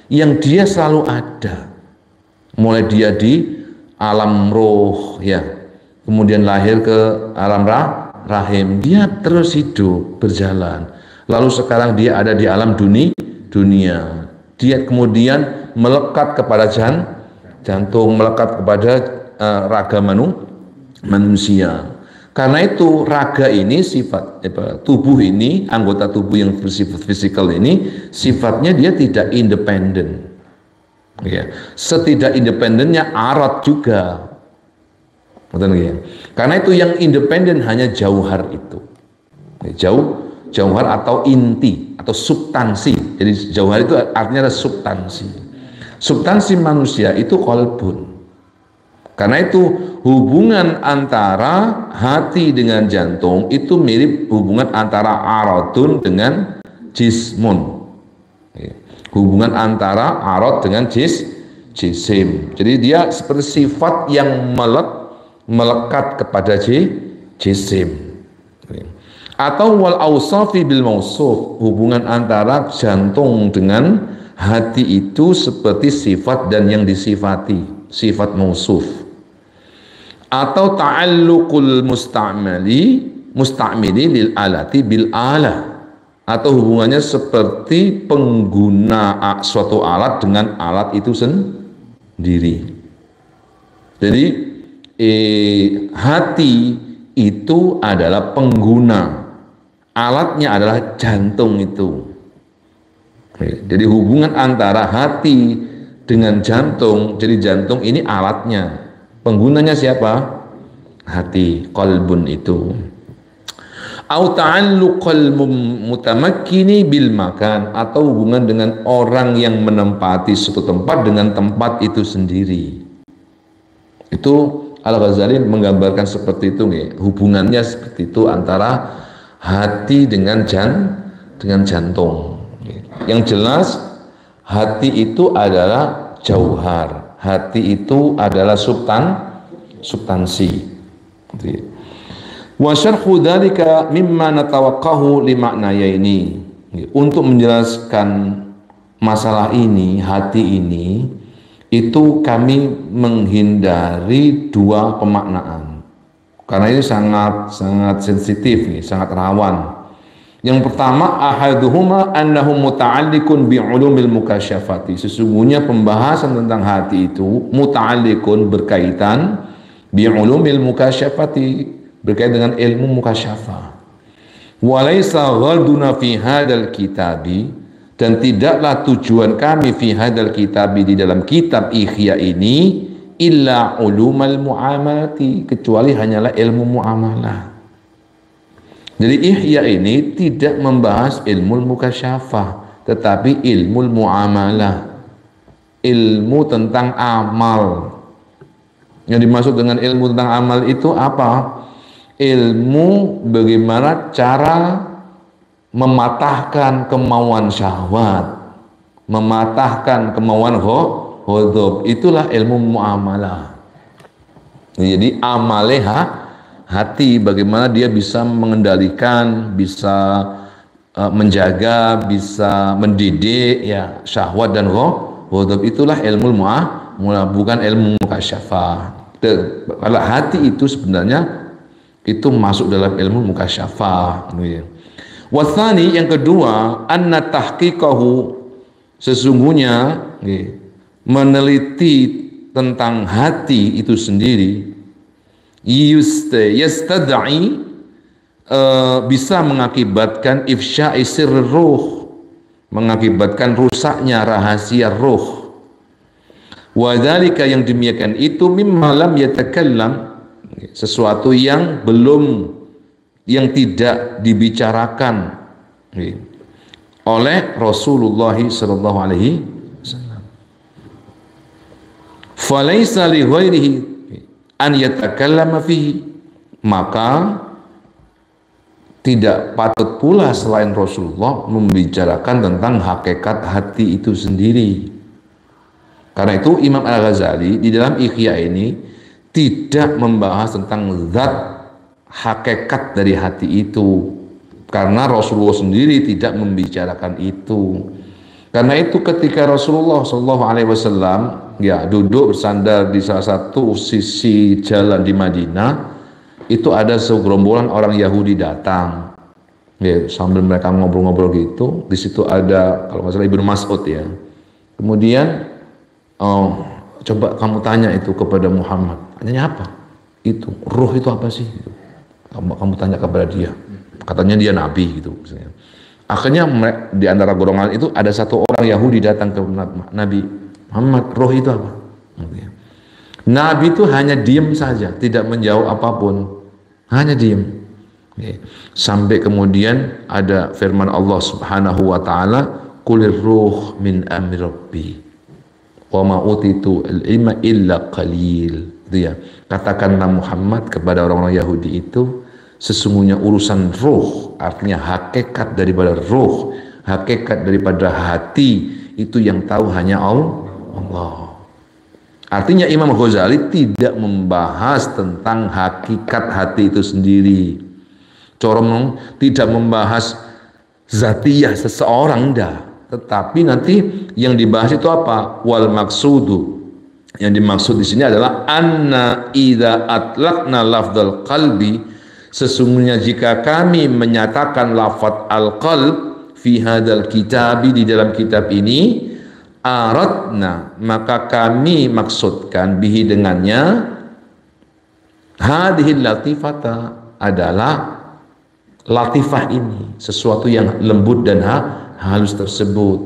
yang dia selalu ada, mulai dia di alam roh ya, kemudian lahir ke alam rahim, dia terus hidup berjalan, lalu sekarang dia ada di alam dunia, dia kemudian melekat kepada jantung, melekat kepada raga manusia. Karena itu raga ini sifat tubuh ini, anggota tubuh yang bersifat fisikal ini sifatnya dia tidak independen. Ya. Setidak independennya arat juga. Ya. Karena itu yang independen hanya jauhar itu. Jauhar atau inti atau substansi. Jadi jauhar itu artinya adalah substansi. Substansi manusia itu qalbun. Karena itu hubungan antara hati dengan jantung itu mirip hubungan antara aradun dengan jismun. Hubungan antara arad dengan jisim. Jadi dia seperti sifat yang melekat kepada jisim. Atau wal ausafi bil mausuf, hubungan antara jantung dengan hati itu seperti sifat dan yang disifati, sifat mausuf. Atau ta'alluqul musta'mili lil alati bil alah, atau hubungannya seperti pengguna suatu alat dengan alat itu sendiri. Jadi hati itu adalah pengguna, alatnya adalah jantung itu. Jadi hubungan antara hati dengan jantung, jadi jantung ini alatnya. Penggunanya siapa? Hati, qalbun itu. Au ta'alluqal mutamakkini bil makan, atau hubungan dengan orang yang menempati suatu tempat dengan tempat itu sendiri. Itu Al-Ghazali menggambarkan seperti itu nih, hubungannya seperti itu antara hati dengan jantung. Yang jelas hati itu adalah jauhar. Hati itu adalah substansi. Wa syarhu dzalika mimma natawaqqahu li ma'nayaini. Untuk menjelaskan masalah ini, hati ini, itu kami menghindari dua pemaknaan. Karena ini sangat sensitif nih, sangat rawan. Yang pertama, ahaduhuma annahu muta'alliqun bi'ulumil mukasyafati. Sesungguhnya pembahasan tentang hati itu muta'alliqun, berkaitan bi'ulumil mukasyafati, berkaitan dengan ilmu mukasyafah. Walaysa ghalduna fi hadzal kitabi, dan tidaklah tujuan kami fi hadzal kitabi, di dalam kitab Ihya ini, illa ulumal muamalati, kecuali hanyalah ilmu muamalah. Jadi Ihya ini tidak membahas ilmu mukasyafah, tetapi ilmu muamalah, ilmu tentang amal. Yang dimaksud dengan ilmu tentang amal itu apa? Ilmu bagaimana cara mematahkan kemauan syahwat, mematahkan kemauan ghadab, itulah ilmu muamalah. Jadi amaleha, hati, bagaimana dia bisa mengendalikan, bisa menjaga, bisa mendidik ya syahwat dan ghadab, itulah ilmu muamalah, bukan ilmu mukasyafah. Kalau hati itu sebenarnya itu masuk dalam ilmu mukasyafah. Wathani, yang kedua, anna tahqiqahu, sesungguhnya meneliti tentang hati itu sendiri, yastad'i, bisa mengakibatkan ifsya'i sirr ruh, mengakibatkan rusaknya rahasia ruh. Wa dzalika, yang demikian itu, mimma lam yatakallam, sesuatu yang tidak dibicarakan oleh Rasulullah sallallahu alaihi wasallam. Falaisa li ghairihi an yatakallama fihi, maka tidak patut pula selain Rasulullah membicarakan tentang hakikat hati itu sendiri. Karena itu Imam Al-Ghazali di dalam Ihya ini tidak membahas tentang zat hakikat dari hati itu, karena Rasulullah sendiri tidak membicarakan itu. Karena itu ketika Rasulullah Shallallahu Alaihi Wasallam ya duduk bersandar di salah satu sisi jalan di Madinah, itu ada segerombolan orang Yahudi datang. Ya, sambil mereka ngobrol-ngobrol gitu, di situ ada kalau nggak salah Ibnu Mas'ud ya. Kemudian, coba kamu tanya itu kepada Muhammad. Tanya apa? Itu ruh itu apa sih? Gitu. Kamu tanya kepada dia. Katanya dia nabi gitu. Misalnya. Akhirnya di antara golongan itu ada satu orang Yahudi datang ke Nabi Muhammad. Ruh itu apa? Nabi itu hanya diam saja, tidak menjawab apapun, hanya diam. Sampai kemudian ada firman Allah Subhanahu wa taala, "Qulir ruh min amri rabbi wa ma utitu al-ilma illa qalil." Itu ya. Katakanlah Muhammad kepada orang-orang Yahudi itu, sesungguhnya urusan ruh, artinya hakikat daripada ruh, hakikat daripada hati, itu yang tahu hanya Allah. Artinya Imam Ghazali tidak membahas tentang hakikat hati itu sendiri. Corong tidak membahas zatiyah seseorang, tetapi nanti yang dibahas itu apa? Wal maksudu. Yang dimaksud di sini adalah anna idza atlaqna lafdzal qalbi, sesungguhnya jika kami menyatakan lafaz al-qalb fi hadzal kitabi, di dalam kitab ini, aradna, maka kami maksudkan bihi dengannya, hadhil latifata, adalah latifah ini, sesuatu yang lembut dan halus tersebut.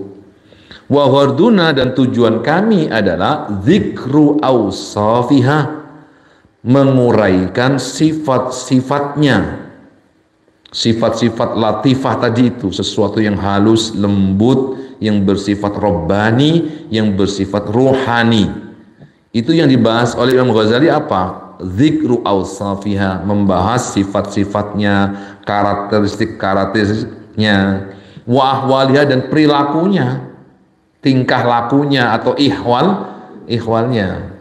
Wa gharduna, dan tujuan kami adalah zikru awsafiha, menguraikan sifat-sifatnya. Sifat-sifat latifah tadi itu sesuatu yang halus, lembut, yang bersifat robbani, yang bersifat ruhani. Itu yang dibahas oleh Imam Ghazali apa? Zikru awsafiha, membahas sifat-sifatnya, karakteristik-karakteristiknya, wa ahwaliha, dan perilakunya, tingkah lakunya atau ihwalnya.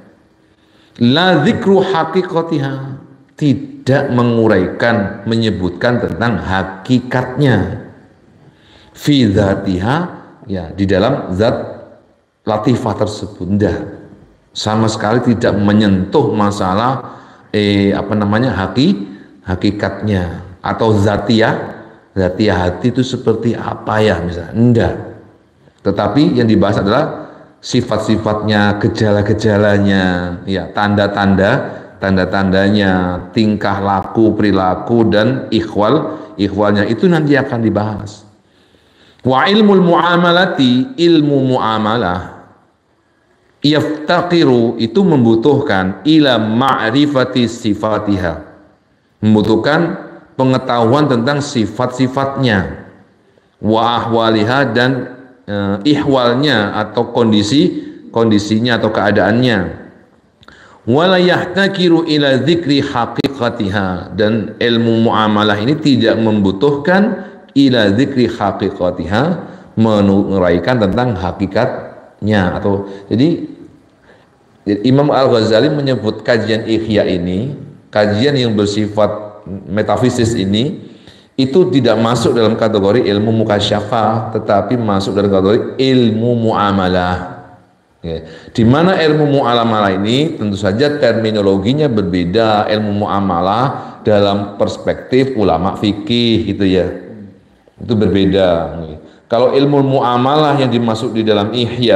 La zikru haqiqatiha, tidak menguraikan, menyebutkan tentang hakikatnya. Fi dzatiha, ya, di dalam zat latifah tersebut, sama sekali tidak menyentuh masalah hakikatnya atau zatiyah hati itu seperti apa ya misalnya, enggak. Tetapi yang dibahas adalah sifat-sifatnya, gejala-gejalanya, ya, tanda-tandanya, tingkah laku, perilaku, dan ihwalnya itu nanti akan dibahas. Wa ilmul muamalati, ilmu muamalah, yaftaqiru, itu membutuhkan ila ma'rifati sifatiha, membutuhkan pengetahuan tentang sifat-sifatnya, wa ahwaliha, dan ihwalnya atau kondisinya atau keadaannya, wala yahtakiru ila dzikri haqiqatiha, dan ilmu muamalah ini tidak membutuhkan ila dzikri haqiqatiha, menguraikan tentang hakikatnya. Atau jadi Imam Al-Ghazali menyebut kajian Ihya ini, kajian yang bersifat metafisis ini, itu tidak masuk dalam kategori ilmu mukasyafah, tetapi masuk dalam kategori ilmu muamalah. Ya. Di mana ilmu muamalah ini tentu saja terminologinya berbeda. Ilmu muamalah dalam perspektif ulama fikih gitu ya, itu berbeda. Kalau ilmu muamalah yang dimaksud di dalam Ihya